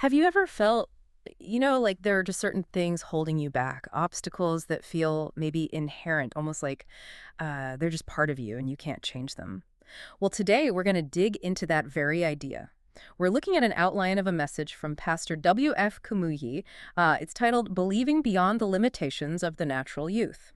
Have you ever felt, like there are just certain things holding you back, obstacles that feel maybe inherent, almost like they're just part of you and you can't change them? Well, today we're going to dig into that very idea. We're looking at an outline of a message from Pastor W.F. Kumuyi. It's titled Believing Beyond the Limitations of the Natural Youth.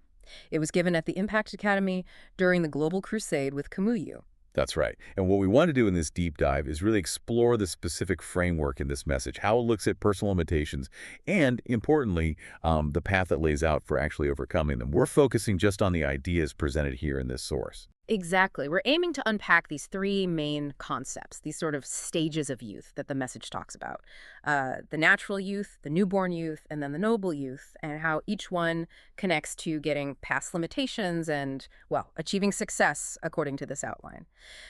It was given at the Impact Academy during the Global Crusade with Kumuyi. That's right. And what we want to do in this deep dive is really explore the specific framework in this message, how it looks at personal limitations, and importantly, the path it lays out for actually overcoming them. We're focusing just on the ideas presented here in this source. Exactly. We're aiming to unpack these three main concepts, these sort of stages of youth that the message talks about. The natural youth, the newborn youth, and then the noble youth, and how each one connects to getting past limitations and, well, achieving success according to this outline.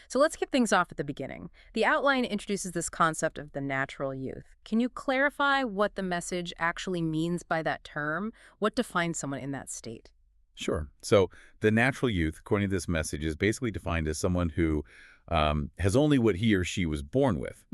So let's kick things off at the beginning. The outline introduces this concept of the natural youth. Can you clarify what the message actually means by that term? What defines someone in that state? Sure. So the natural youth, according to this message, is basically defined as someone who has only what he or she was born with.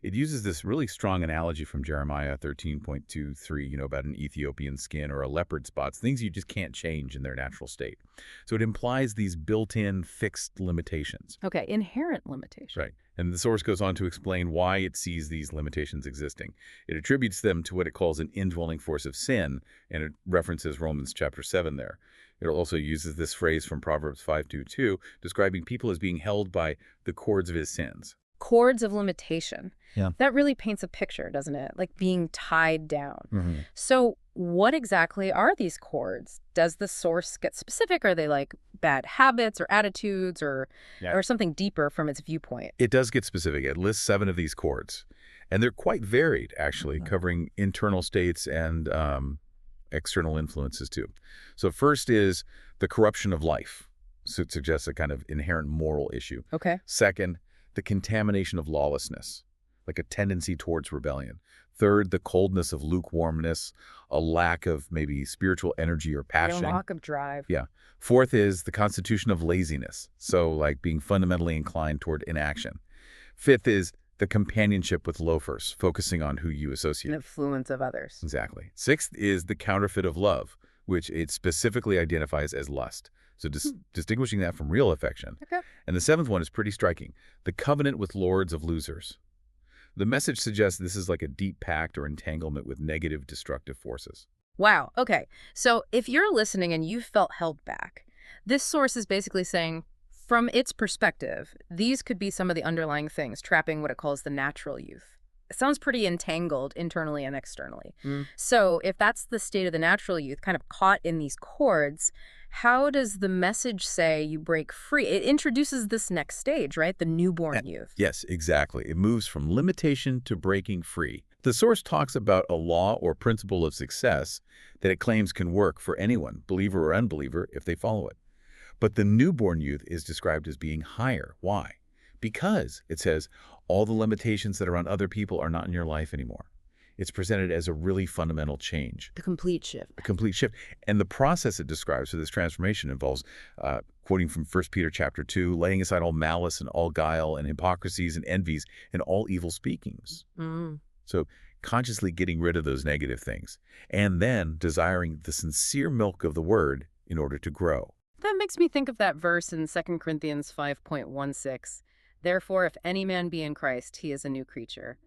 It uses this really strong analogy from Jeremiah 13.23, about an Ethiopian skin or a leopard spots, things you just can't change in their natural state. So it implies these built-in fixed limitations. Okay, inherent limitations. Right. And the source goes on to explain why it sees these limitations existing. It attributes them to what it calls an indwelling force of sin, and it references Romans chapter 7 there. It also uses this phrase from Proverbs 5:2, describing people as being held by the cords of his sins. Cords of limitation. Yeah. That really paints a picture, doesn't it? Like being tied down. So what exactly are these cords? Does the source get specific? Are they like bad habits or attitudes or something deeper from its viewpoint? It does get specific. It lists 7 of these cords, and they're quite varied, actually, covering internal states and external influences too. So first is the corruption of life. So it suggests a kind of inherent moral issue. Okay. Second, the contamination of lawlessness, like a tendency towards rebellion. Third, the coldness of lukewarmness, a lack of maybe spiritual energy or passion. A lack of drive. Yeah. Fourth is the constitution of laziness. So like being fundamentally inclined toward inaction. Fifth is the companionship with loafers, focusing on who you associate. The influence of others. Exactly. Sixth is the counterfeit of love, which it specifically identifies as lust. So distinguishing that from real affection. Okay. And the 7th one is pretty striking, the covenant with lords of losers. The message suggests this is like a deep pact or entanglement with negative, destructive forces. Wow. Okay. So if you're listening and you felt held back, this source is basically saying, from its perspective, these could be some of the underlying things trapping what it calls the natural youth. It sounds pretty entangled internally and externally. So if that's the state of the natural youth, kind of caught in these cords, how does the message say you break free? It introduces this next stage, right? The newborn youth. Yes, exactly. It moves from limitation to breaking free. The source talks about a law or principle of success that it claims can work for anyone, believer or unbeliever, if they follow it. But the newborn youth is described as being higher. Why? Because, it says, all the limitations that are on other people are not in your life anymore. It's presented as a really fundamental change. The complete shift. A complete shift. And the process it describes for this transformation involves, quoting from 1 Peter chapter 2, laying aside all malice and all guile and hypocrisies and envies and all evil speakings. So consciously getting rid of those negative things and then desiring the sincere milk of the word in order to grow. That makes me think of that verse in 2 Corinthians 5:16. Therefore, if any man be in Christ, he is a new creature.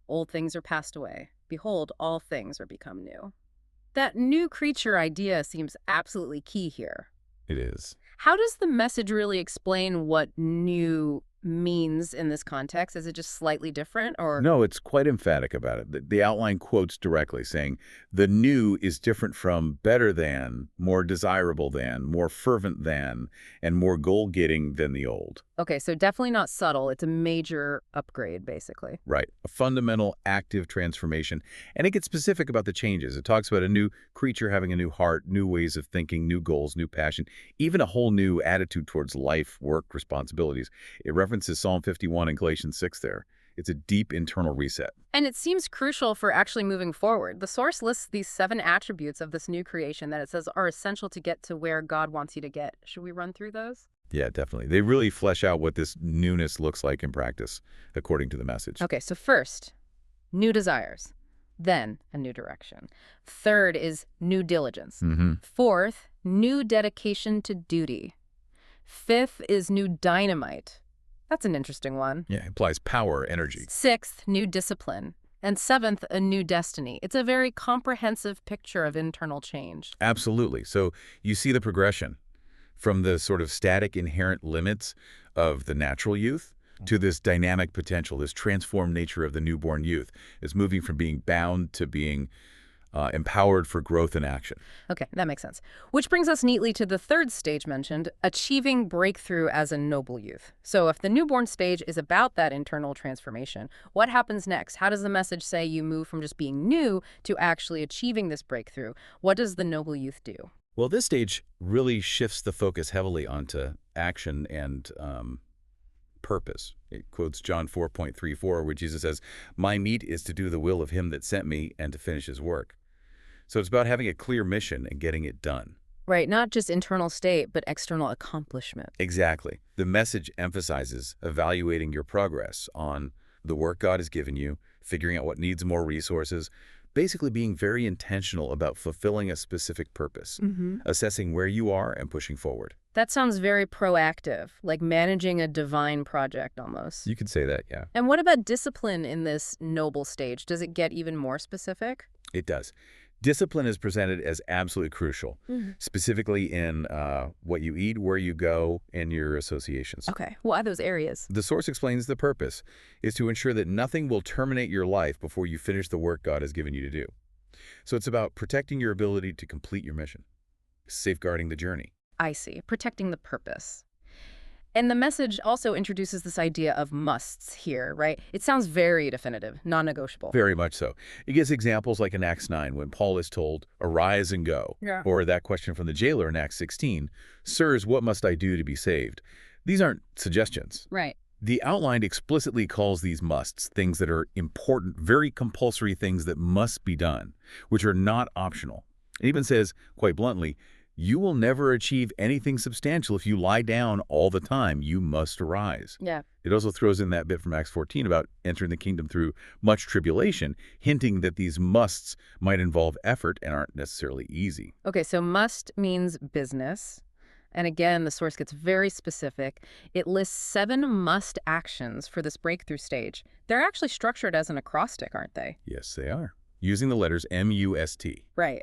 Old things are passed away. Behold, all things are become new. That new creature idea seems absolutely key here. It is. How does the message really explain what new means in this context? Is it just slightly different, or? No, it's quite emphatic about it. The outline quotes directly saying, the new is different from better than, more desirable than, more fervent than, and more goal-getting than the old. Okay, so definitely not subtle. It's a major upgrade, basically. Right. A fundamental, active transformation. And it gets specific about the changes. It talks about a new creature having a new heart, new ways of thinking, new goals, new passion, even a whole new attitude towards life, work, responsibilities. It references Psalm 51 and Galatians 6 there. It's a deep internal reset. And it seems crucial for actually moving forward. The source lists these 7 attributes of this new creation that it says are essential to get to where God wants you to get. Should we run through those? Yeah, definitely. They really flesh out what this newness looks like in practice, according to the message. Okay, so first, new desires. Then a new direction. Third is new diligence. Fourth, new dedication to duty. Fifth is new dynamite. That's an interesting one. Yeah, implies power, energy. Sixth, new discipline. And seventh, a new destiny. It's a very comprehensive picture of internal change. Absolutely. So you see the progression from the sort of static inherent limits of the natural youth to this dynamic potential, this transformed nature of the newborn youth. It's moving from being bound to being empowered for growth and action. Okay, that makes sense. Which brings us neatly to the third stage mentioned, achieving breakthrough as a noble youth. So if the newborn stage is about that internal transformation, what happens next? How does the message say you move from just being new to actually achieving this breakthrough? What does the noble youth do? Well, this stage really shifts the focus heavily onto action and purpose. It quotes John 4:34, where Jesus says, "My meat is to do the will of him that sent me and to finish his work." So it's about having a clear mission and getting it done. Right, not just internal state, but external accomplishment. Exactly. The message emphasizes evaluating your progress on the work God has given you, figuring out what needs more resources, basically being very intentional about fulfilling a specific purpose, assessing where you are and pushing forward. That sounds very proactive, like managing a divine project almost. You could say that, yeah. And what about discipline in this noble stage? Does it get even more specific? It does. Discipline is presented as absolutely crucial, specifically in what you eat, where you go, and your associations. Okay, what are those areas? The source explains the purpose is to ensure that nothing will terminate your life before you finish the work God has given you to do. So it's about protecting your ability to complete your mission, safeguarding the journey. I see, protecting the purpose. And the message also introduces this idea of musts here, right? It sounds very definitive, non-negotiable. Very much so. It gives examples like in Acts 9 when Paul is told, "Arise and go." Yeah. Or that question from the jailer in Acts 16, "Sirs, what must I do to be saved?" These aren't suggestions. Right. The outline explicitly calls these musts things that are important, very compulsory things that must be done, which are not optional. It even says, quite bluntly, you will never achieve anything substantial if you lie down all the time. You must arise. Yeah. It also throws in that bit from Acts 14 about entering the kingdom through much tribulation, hinting that these musts might involve effort and aren't necessarily easy. Okay, so must means business. And again, the source gets very specific. It lists 7 must actions for this breakthrough stage. They're actually structured as an acrostic, aren't they? Yes, they are. Using the letters M-U-S-T. Right.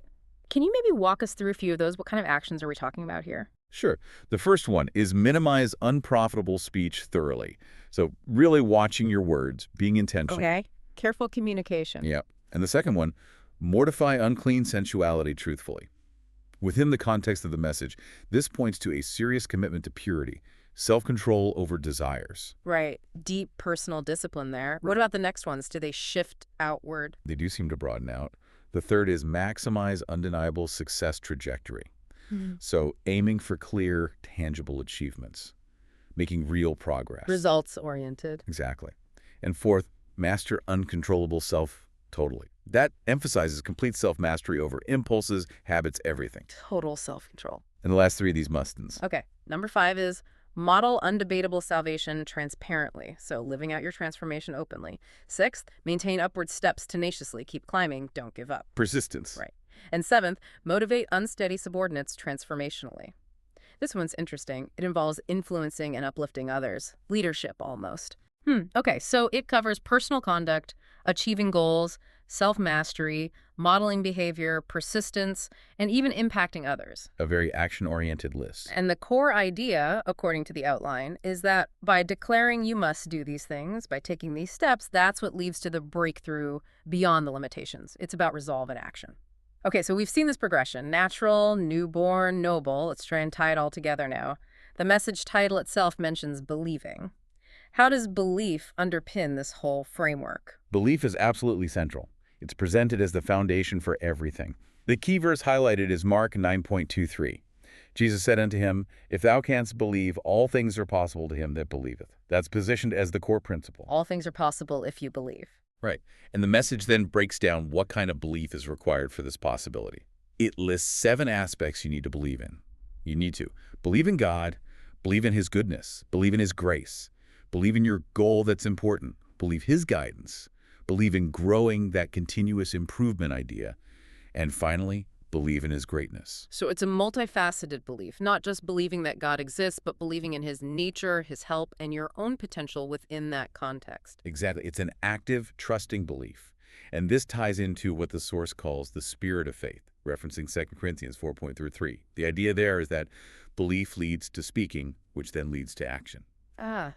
Can you maybe walk us through a few of those? What kind of actions are we talking about here? Sure. The first one is minimize unprofitable speech thoroughly. So really watching your words, being intentional. Okay. Careful communication. Yeah. And the second one, mortify unclean sensuality truthfully. Within the context of the message, this points to a serious commitment to purity, self-control over desires. Right. Deep personal discipline there. What about the next ones? Do they shift outward? They do seem to broaden out. The third is maximize undeniable success trajectory. So aiming for clear, tangible achievements, making real progress. Results-oriented. Exactly. And fourth, master uncontrollable self totally. That emphasizes complete self-mastery over impulses, habits, everything. Total self-control. And the last three of these must-ins. Okay. Number 5 is model undebatable salvation transparently, so living out your transformation openly. 6th, maintain upward steps tenaciously. Keep climbing, don't give up. Persistence. Right. And 7th, motivate unsteady subordinates transformationally. This one's interesting. It involves influencing and uplifting others. Leadership, almost. Okay, so it covers personal conduct, achieving goals, self-mastery, modeling behavior, persistence, and even impacting others. A very action-oriented list. And the core idea, according to the outline, is that by declaring you must do these things, by taking these steps, that's what leads to the breakthrough beyond the limitations. It's about resolve and action. Okay, so we've seen this progression. Natural, newborn, noble. Let's try and tie it all together now. The message title itself mentions believing. How does belief underpin this whole framework? Belief is absolutely central. It's presented as the foundation for everything. The key verse highlighted is Mark 9:23. Jesus said unto him, "If thou canst believe, all things are possible to him that believeth." That's positioned as the core principle. All things are possible if you believe. Right. And the message then breaks down what kind of belief is required for this possibility. It lists 7 aspects you need to believe in. You need to believe in God, believe in his goodness, believe in his grace, believe in your goal that's important, believe his guidance, believe in growing that continuous improvement idea, and finally, believe in his greatness. So it's a multifaceted belief, not just believing that God exists, but believing in his nature, his help, and your own potential within that context. Exactly. It's an active, trusting belief. And this ties into what the source calls the spirit of faith, referencing 2 Corinthians 4:3. The idea there is that belief leads to speaking, which then leads to action.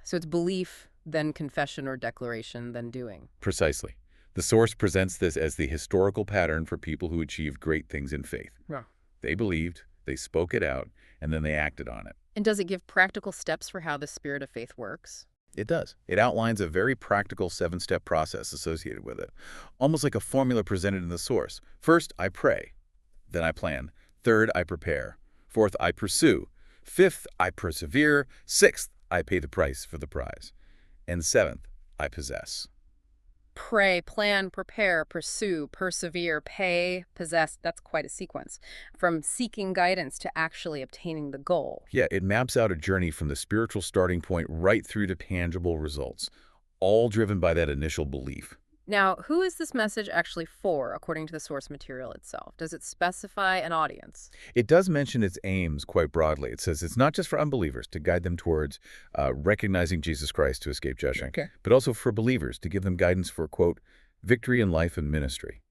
So it's belief, then confession or declaration, then doing. Precisely. The source presents this as the historical pattern for people who achieved great things in faith. Yeah. They believed, they spoke it out, and then they acted on it. And does it give practical steps for how the spirit of faith works? It does. It outlines a very practical 7-step process associated with it, almost like a formula presented in the source. First, I pray. Then I plan. Third, I prepare. Fourth, I pursue. Fifth, I persevere. Sixth, I pay the price for the prize. And seventh, I possess. Pray, plan, prepare, pursue, persevere, pay, possess. That's quite a sequence. From seeking guidance to actually obtaining the goal. Yeah, it maps out a journey from the spiritual starting point right through to tangible results, all driven by that initial belief. Now, who is this message actually for, according to the source material itself? Does it specify an audience? It does mention its aims quite broadly. It says it's not just for unbelievers to guide them towards recognizing Jesus Christ to escape judgment, but also for believers to give them guidance for, quote, victory in life and ministry.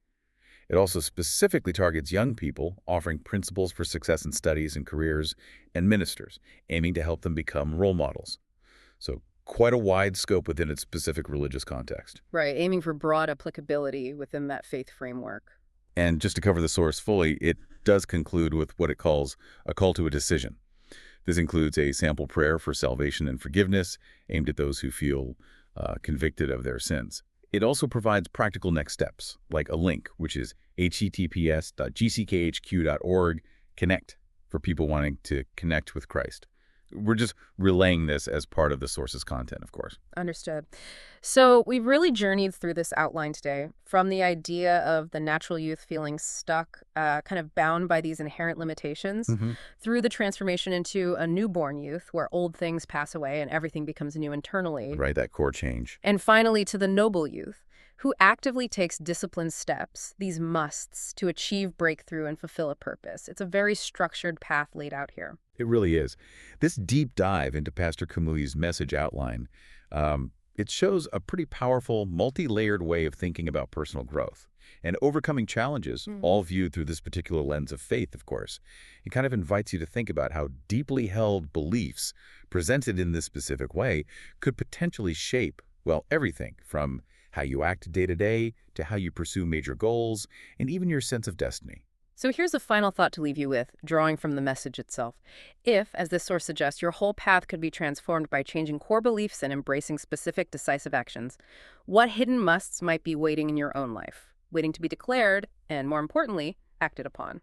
It also specifically targets young people, offering principles for success in studies and careers, and ministers, aiming to help them become role models. So quite a wide scope within its specific religious context. Right, aiming for broad applicability within that faith framework. And just to cover the source fully, it does conclude with what it calls a call to a decision. This includes a sample prayer for salvation and forgiveness aimed at those who feel convicted of their sins. It also provides practical next steps, like a link, which is https://gckhq.org connect for people wanting to connect with Christ. We're just relaying this as part of the source's content, of course. Understood. So we've really journeyed through this outline today, from the idea of the natural youth feeling stuck, kind of bound by these inherent limitations, through the transformation into a newborn youth where old things pass away and everything becomes new internally. Right, that core change. And finally to the noble youth, who actively takes disciplined steps, these musts, to achieve breakthrough and fulfill a purpose. It's a very structured path laid out here. It really is. This deep dive into Pastor Kumuyi's message outline, it shows a pretty powerful, multi-layered way of thinking about personal growth and overcoming challenges, all viewed through this particular lens of faith, of course. It kind of invites you to think about how deeply held beliefs presented in this specific way could potentially shape, well, everything from how you act day to day to how you pursue major goals and even your sense of destiny. So here's a final thought to leave you with, drawing from the message itself. If, as this source suggests, your whole path could be transformed by changing core beliefs and embracing specific, decisive actions, what hidden musts might be waiting in your own life, waiting to be declared, and more importantly, acted upon?